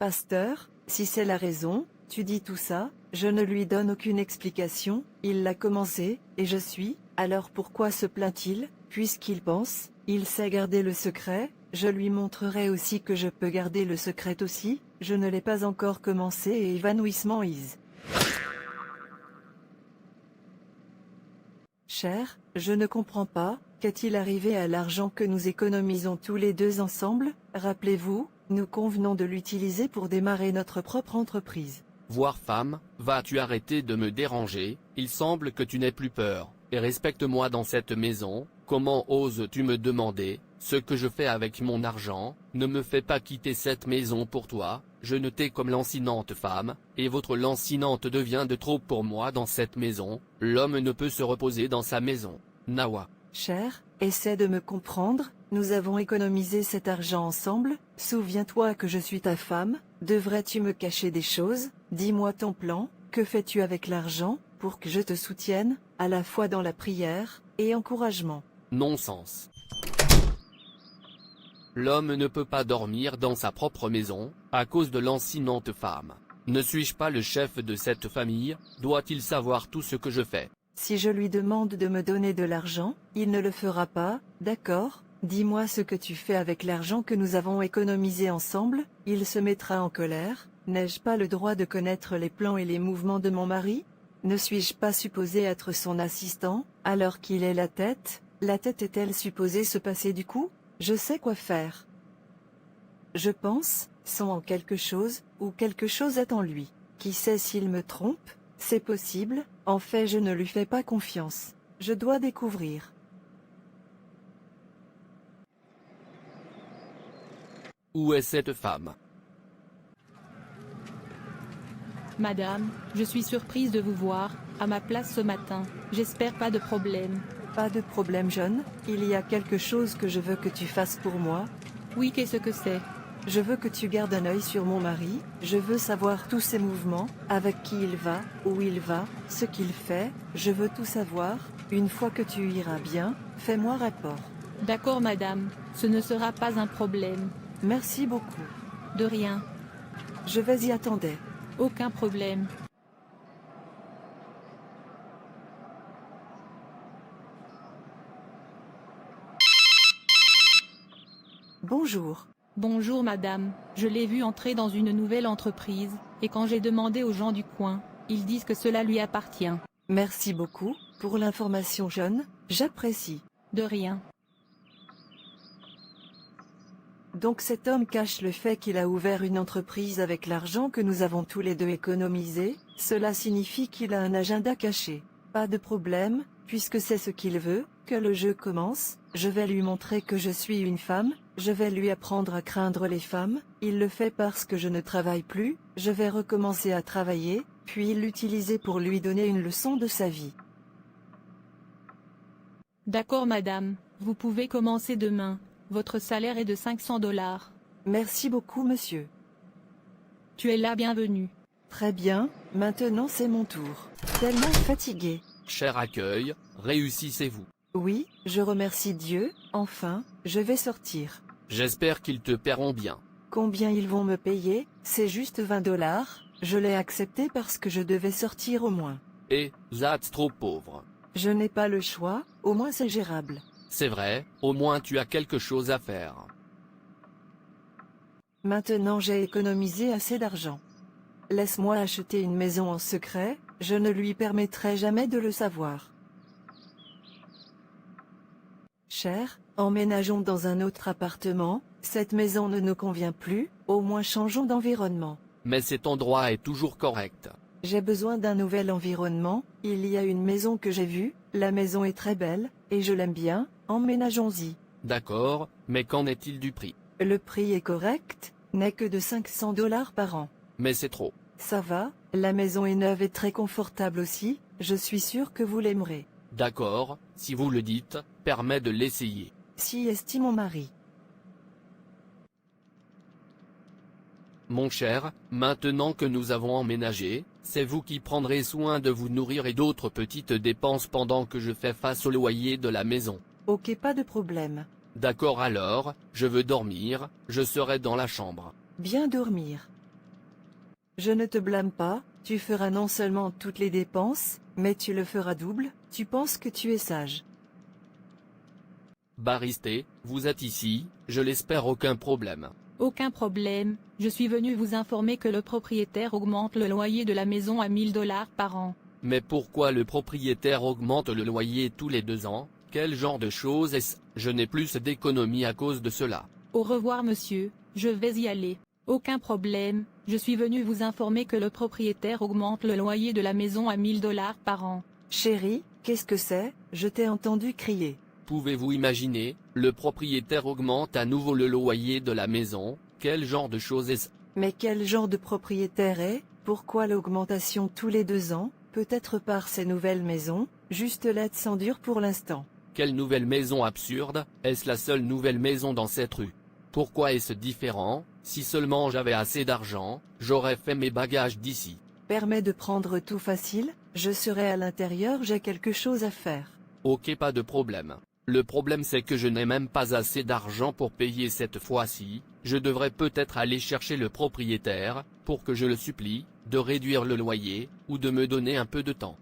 Pasteur, si c'est la raison, tu dis tout ça, je ne lui donne aucune explication, il l'a commencé, et je suis, alors pourquoi se plaint-il, puisqu'il pense, il sait garder le secret, je lui montrerai aussi que je peux garder le secret aussi, je ne l'ai pas encore commencé et évanouissement is. Cher, je ne comprends pas, qu'est-il arrivé à l'argent que nous économisons tous les deux ensemble, rappelez-vous, nous convenons de l'utiliser pour démarrer notre propre entreprise. Voir femme, vas-tu arrêter de me déranger, il semble que tu n'aies plus peur, et respecte-moi dans cette maison, comment oses-tu me demander, ce que je fais avec mon argent, ne me fais pas quitter cette maison pour toi, je ne t'ai comme lancinante femme, et votre lancinante devient de trop pour moi dans cette maison, l'homme ne peut se reposer dans sa maison. Nawa. Cher, essaie de me comprendre, nous avons économisé cet argent ensemble, souviens-toi que je suis ta femme, devrais-tu me cacher des choses, dis-moi ton plan, que fais-tu avec l'argent, pour que je te soutienne, à la fois dans la prière, et encouragement. Non-sens. L'homme ne peut pas dormir dans sa propre maison, à cause de lancinante femme. Ne suis-je pas le chef de cette famille, doit-il savoir tout ce que je fais? Si je lui demande de me donner de l'argent, il ne le fera pas, d'accord? Dis-moi ce que tu fais avec l'argent que nous avons économisé ensemble, il se mettra en colère, n'ai-je pas le droit de connaître les plans et les mouvements de mon mari? Ne suis-je pas supposé être son assistant, alors qu'il est la tête est-elle supposée se passer du cou? Je sais quoi faire. Je pense, sont en quelque chose, ou quelque chose est en lui. Qui sait s'il me trompe? C'est possible, en fait je ne lui fais pas confiance. Je dois découvrir. Où est cette femme? Madame, je suis surprise de vous voir, à ma place ce matin, j'espère pas de problème. Pas de problème jeune, il y a quelque chose que je veux que tu fasses pour moi. Oui, qu'est-ce que c'est? Je veux que tu gardes un œil sur mon mari, je veux savoir tous ses mouvements, avec qui il va, où il va, ce qu'il fait, je veux tout savoir, une fois que tu iras bien, fais-moi rapport. D'accord madame, ce ne sera pas un problème. Merci beaucoup. De rien. Je vais y attendre. Aucun problème. Bonjour. Bonjour madame, je l'ai vu entrer dans une nouvelle entreprise, et quand j'ai demandé aux gens du coin, ils disent que cela lui appartient. Merci beaucoup, pour l'information jeune, j'apprécie. De rien. Donc cet homme cache le fait qu'il a ouvert une entreprise avec l'argent que nous avons tous les deux économisé, cela signifie qu'il a un agenda caché. Pas de problème, puisque c'est ce qu'il veut, que le jeu commence, je vais lui montrer que je suis une femme, je vais lui apprendre à craindre les femmes, il le fait parce que je ne travaille plus, je vais recommencer à travailler, puis l'utiliser pour lui donner une leçon de sa vie. D'accord madame, vous pouvez commencer demain, votre salaire est de 500 $. Merci beaucoup monsieur. Tu es la bienvenue. Très bien, maintenant c'est mon tour. Tellement fatigué. Cher accueil, réussissez-vous. Oui, je remercie Dieu, enfin, je vais sortir. J'espère qu'ils te paieront bien. Combien ils vont me payer? C'est juste 20 $, je l'ai accepté parce que je devais sortir au moins. Et, that's trop pauvre. Je n'ai pas le choix, au moins c'est gérable. C'est vrai, au moins tu as quelque chose à faire. Maintenant j'ai économisé assez d'argent. Laisse-moi acheter une maison en secret, je ne lui permettrai jamais de le savoir. Cher, emménageons dans un autre appartement, cette maison ne nous convient plus, au moins changeons d'environnement. Mais cet endroit est toujours correct. J'ai besoin d'un nouvel environnement, il y a une maison que j'ai vue, la maison est très belle, et je l'aime bien, emménageons-y. D'accord, mais qu'en est-il du prix? Le prix est correct, n'est que de 500 $ par an. Mais c'est trop. Ça va, la maison est neuve et très confortable aussi, je suis sûr que vous l'aimerez. D'accord, si vous le dites, permets de l'essayer. Si estime mon mari. Mon cher, maintenant que nous avons emménagé, c'est vous qui prendrez soin de vous nourrir et d'autres petites dépenses pendant que je fais face au loyer de la maison. Ok, pas de problème. D'accord alors, je veux dormir, je serai dans la chambre. Bien dormir. Je ne te blâme pas, tu feras non seulement toutes les dépenses, mais tu le feras double, tu penses que tu es sage. Baristé, vous êtes ici, je l'espère aucun problème. Aucun problème, je suis venu vous informer que le propriétaire augmente le loyer de la maison à 1000 $ par an. Mais pourquoi le propriétaire augmente le loyer tous les 2 ans? Quel genre de chose est-ce? Je n'ai plus d'économie à cause de cela. Au revoir monsieur, je vais y aller. Aucun problème, je suis venu vous informer que le propriétaire augmente le loyer de la maison à 1000 $ par an. Chérie, qu'est-ce que c'est? Je t'ai entendu crier. Pouvez-vous imaginer, le propriétaire augmente à nouveau le loyer de la maison, quel genre de chose est-ce? Mais quel genre de propriétaire est? Pourquoi l'augmentation tous les 2 ans? Peut-être par ces nouvelles maisons, juste l'aide sans dur pour l'instant. Quelle nouvelle maison absurde, est-ce la seule nouvelle maison dans cette rue? Pourquoi est-ce différent? Si seulement j'avais assez d'argent, j'aurais fait mes bagages d'ici. Permets de prendre tout facile, je serai à l'intérieur, j'ai quelque chose à faire. Ok, pas de problème. Le problème c'est que je n'ai même pas assez d'argent pour payer cette fois-ci, je devrais peut-être aller chercher le propriétaire, pour que je le supplie, de réduire le loyer, ou de me donner un peu de temps.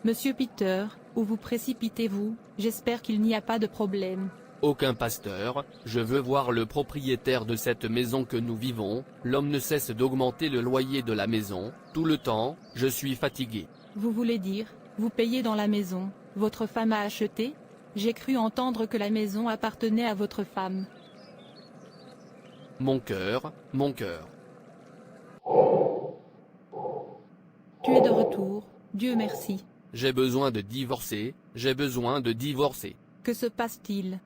Monsieur Peter, où vous précipitez-vous? J'espère qu'il n'y a pas de problème. Aucun pasteur, je veux voir le propriétaire de cette maison que nous vivons, l'homme ne cesse d'augmenter le loyer de la maison, tout le temps, je suis fatigué. Vous voulez dire, vous payez dans la maison, votre femme a acheté? J'ai cru entendre que la maison appartenait à votre femme. Mon cœur, mon cœur. Tu es de retour, Dieu merci. J'ai besoin de divorcer, j'ai besoin de divorcer. Que se passe-t-il?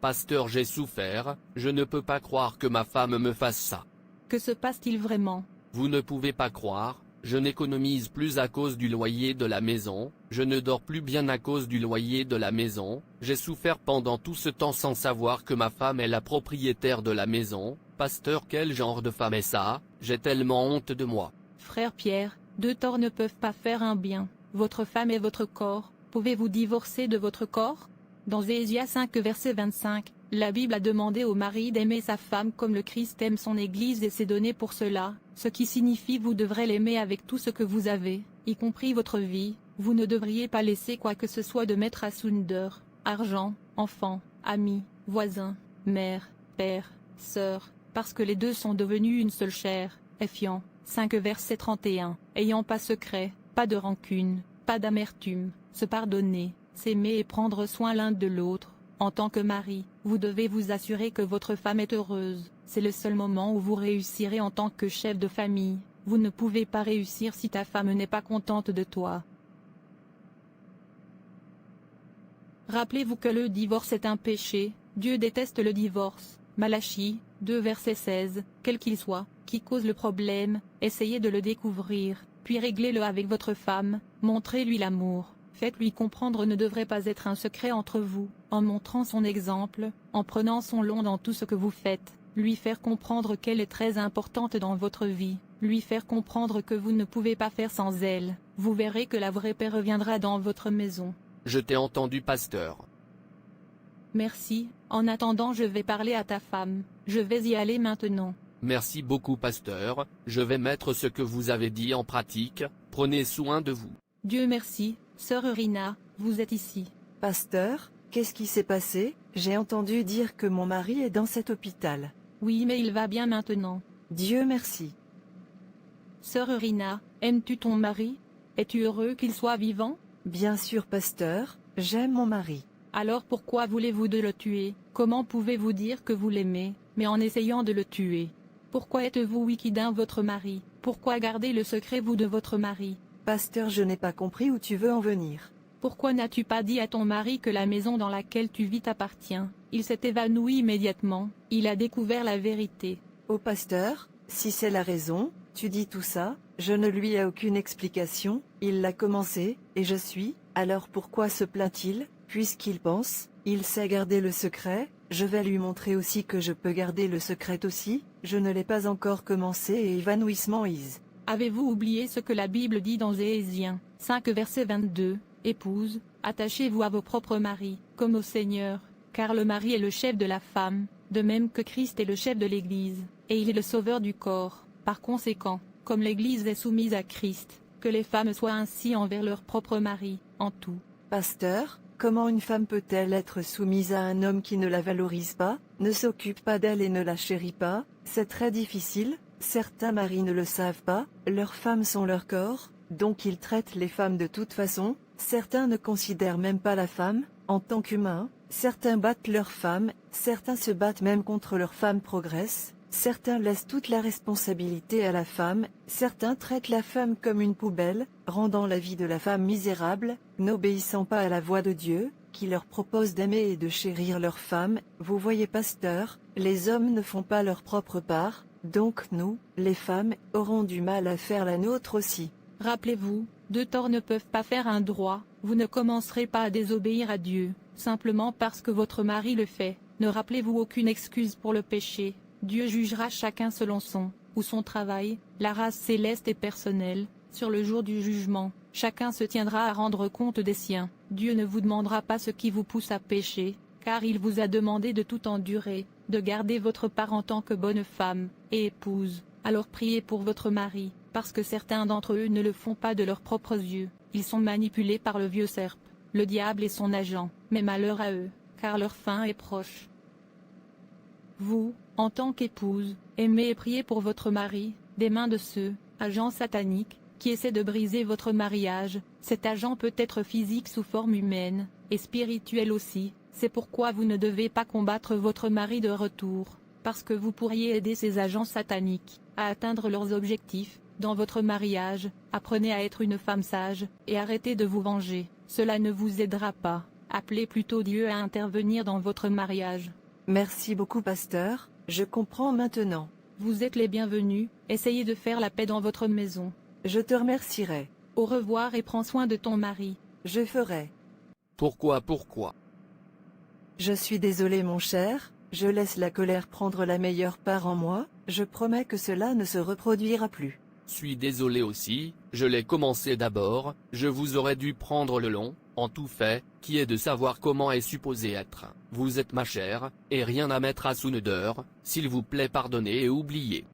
Pasteur, j'ai souffert, je ne peux pas croire que ma femme me fasse ça. Que se passe-t-il vraiment? Vous ne pouvez pas croire, je n'économise plus à cause du loyer de la maison, je ne dors plus bien à cause du loyer de la maison, j'ai souffert pendant tout ce temps sans savoir que ma femme est la propriétaire de la maison. Pasteur, quel genre de femme est ça? J'ai tellement honte de moi. Frère Pierre, 2 torts ne peuvent pas faire un bien. Votre femme est votre corps, pouvez-vous divorcer de votre corps? Dans Ésaïe 5 verset 25, la Bible a demandé au mari d'aimer sa femme comme le Christ aime son Église et s'est donné pour cela, ce qui signifie vous devrez l'aimer avec tout ce que vous avez, y compris votre vie, vous ne devriez pas laisser quoi que ce soit de mettre à sounder, argent, enfants, amis, voisins, mère, père, sœur, parce que les deux sont devenus une seule chair. Ephésiens 5 verset 31, ayant pas secret, pas de rancune, pas d'amertume, se pardonner, s'aimer et prendre soin l'un de l'autre. En tant que mari, vous devez vous assurer que votre femme est heureuse, c'est le seul moment où vous réussirez en tant que chef de famille, vous ne pouvez pas réussir si ta femme n'est pas contente de toi. Rappelez-vous que le divorce est un péché, Dieu déteste le divorce. Malachie 2 verset 16, quel qu'il soit, qui cause le problème, essayez de le découvrir, puis réglez-le avec votre femme, montrez-lui l'amour, faites-lui comprendre ne devrait pas être un secret entre vous, en montrant son exemple, en prenant son long dans tout ce que vous faites, lui faire comprendre qu'elle est très importante dans votre vie, lui faire comprendre que vous ne pouvez pas faire sans elle, vous verrez que la vraie paix reviendra dans votre maison. Je t'ai entendu, pasteur. Merci, en attendant je vais parler à ta femme, je vais y aller maintenant. Merci beaucoup, pasteur, je vais mettre ce que vous avez dit en pratique, prenez soin de vous. Dieu merci, sœur Eurina, vous êtes ici. Pasteur, qu'est-ce qui s'est passé? J'ai entendu dire que mon mari est dans cet hôpital. Oui, mais il va bien maintenant. Dieu merci. Sœur Eurina, aimes-tu ton mari? Es-tu heureux qu'il soit vivant? Bien sûr, pasteur, j'aime mon mari. Alors pourquoi voulez-vous de le tuer? Comment pouvez-vous dire que vous l'aimez, mais en essayant de le tuer? Pourquoi êtes-vous wicked votre mari? Pourquoi gardez le secret vous de votre mari? Pasteur, je n'ai pas compris où tu veux en venir. Pourquoi n'as-tu pas dit à ton mari que la maison dans laquelle tu vis t'appartient? Il s'est évanoui immédiatement, il a découvert la vérité. Ô pasteur, si c'est la raison, tu dis tout ça, je ne lui ai aucune explication, il l'a commencé, et je suis, alors pourquoi se plaint-il? Puisqu'il pense, il sait garder le secret, je vais lui montrer aussi que je peux garder le secret aussi, je ne l'ai pas encore commencé et évanouissement is. Avez-vous oublié ce que la Bible dit dans Ésaïe 5 verset 22, Épouses, attachez-vous à vos propres maris, comme au Seigneur, car le mari est le chef de la femme, de même que Christ est le chef de l'Église, et il est le sauveur du corps. Par conséquent, comme l'Église est soumise à Christ, que les femmes soient ainsi envers leur propre mari, en tout. Pasteur, comment une femme peut-elle être soumise à un homme qui ne la valorise pas, ne s'occupe pas d'elle et ne la chérit pas? C'est très difficile. Certains maris ne le savent pas, leurs femmes sont leur corps, donc ils traitent les femmes de toute façon. Certains ne considèrent même pas la femme en tant qu'humain. Certains battent leurs femmes, certains se battent même contre leurs femmes progressent. Certains laissent toute la responsabilité à la femme, certains traitent la femme comme une poubelle, rendant la vie de la femme misérable, n'obéissant pas à la voix de Dieu, qui leur propose d'aimer et de chérir leur femme. Vous voyez, pasteur, les hommes ne font pas leur propre part, donc nous, les femmes, aurons du mal à faire la nôtre aussi. Rappelez-vous, deux torts ne peuvent pas faire un droit, vous ne commencerez pas à désobéir à Dieu, simplement parce que votre mari le fait. Ne rappelez-vous aucune excuse pour le péché. Dieu jugera chacun selon son ou son travail, la race céleste et personnelle. Sur le jour du jugement, chacun se tiendra à rendre compte des siens. Dieu ne vous demandera pas ce qui vous pousse à pécher, car il vous a demandé de tout endurer, de garder votre part en tant que bonne femme et épouse. Alors priez pour votre mari, parce que certains d'entre eux ne le font pas de leurs propres yeux. Ils sont manipulés par le vieux serpe, le diable et son agent, mais malheur à eux, car leur fin est proche. Vous, en tant qu'épouse, aimez et priez pour votre mari, des mains de ceux, agents sataniques, qui essaient de briser votre mariage. Cet agent peut être physique sous forme humaine, et spirituel aussi. C'est pourquoi vous ne devez pas combattre votre mari de retour, parce que vous pourriez aider ces agents sataniques à atteindre leurs objectifs. Dans votre mariage, apprenez à être une femme sage, et arrêtez de vous venger, cela ne vous aidera pas. Appelez plutôt Dieu à intervenir dans votre mariage. Merci beaucoup, pasteur, je comprends maintenant. Vous êtes les bienvenus, essayez de faire la paix dans votre maison. Je te remercierai. Au revoir et prends soin de ton mari. Je ferai. Pourquoi? Je suis désolé, mon cher, je laisse la colère prendre la meilleure part en moi, je promets que cela ne se reproduira plus. Suis désolé aussi, je l'ai commencé d'abord, je vous aurais dû prendre le long, en tout fait, qui est de savoir comment est supposé être. Vous êtes ma chère, et rien à mettre à Sounedeur, s'il vous plaît pardonnez et oubliez.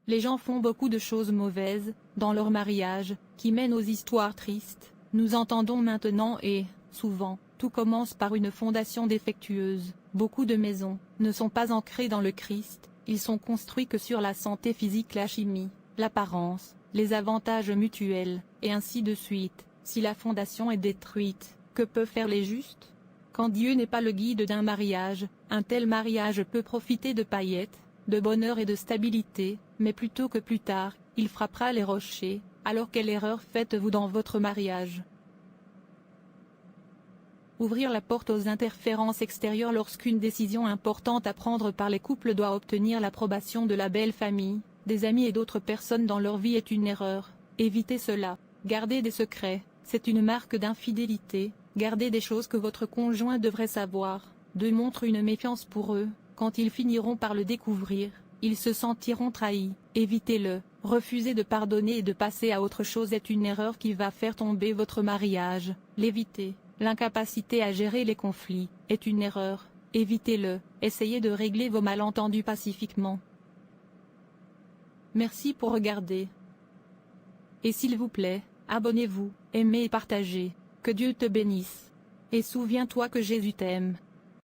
Les gens font beaucoup de choses mauvaises, dans leur mariage, qui mènent aux histoires tristes. Nous entendons maintenant et, souvent, tout commence par une fondation défectueuse. Beaucoup de maisons ne sont pas ancrées dans le Christ, ils sont construits que sur la santé physique, la chimie, l'apparence, les avantages mutuels, et ainsi de suite. Si la fondation est détruite, que peuvent faire les justes? Quand Dieu n'est pas le guide d'un mariage, un tel mariage peut profiter de paillettes, de bonheur et de stabilité, mais plutôt que plus tard, il frappera les rochers. Alors quelle erreur faites-vous dans votre mariage? Ouvrir la porte aux interférences extérieures lorsqu'une décision importante à prendre par les couples doit obtenir l'approbation de la belle famille, des amis et d'autres personnes dans leur vie est une erreur. Évitez cela. Garder des secrets, c'est une marque d'infidélité. Garder des choses que votre conjoint devrait savoir, démontre une méfiance pour eux. Quand ils finiront par le découvrir, ils se sentiront trahis. Évitez-le. Refuser de pardonner et de passer à autre chose est une erreur qui va faire tomber votre mariage. L'éviter. L'incapacité à gérer les conflits est une erreur. Évitez-le. Essayez de régler vos malentendus pacifiquement. Merci pour regarder. Et s'il vous plaît, abonnez-vous, aimez et partagez. Que Dieu te bénisse. Et souviens-toi que Jésus t'aime.